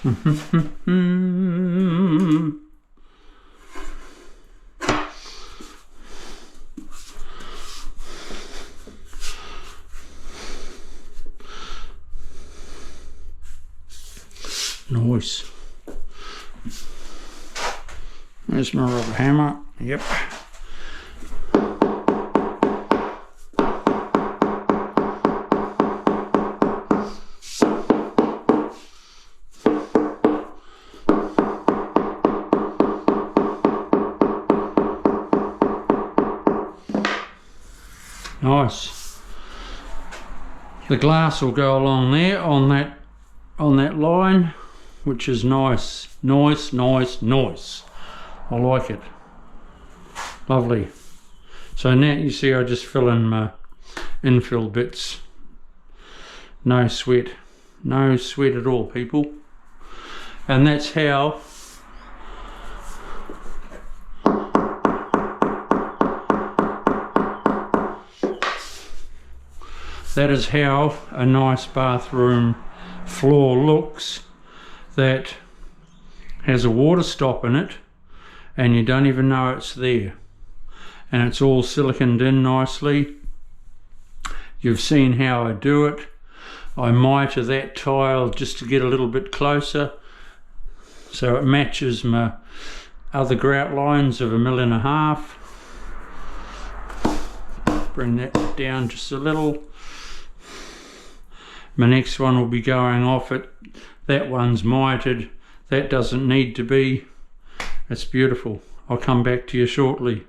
Nice. There's my rubber hammer. Yep. Nice. The glass will go along there on that line, which is nice. Nice. I like it. Lovely. So now you see I just fill in my infill bits. No sweat. No sweat at all, people. And that's how a nice bathroom floor looks, that has a water stop in it and you don't even know it's there, and it's all siliconed in nicely. You've seen how I do it. I miter that tile just to get a little bit closer so it matches my other grout lines of 1.5 mil. Bring that down just a little. My next one will be going off it. That one's mitered. That doesn't need to be. It's beautiful. I'll come back to you shortly.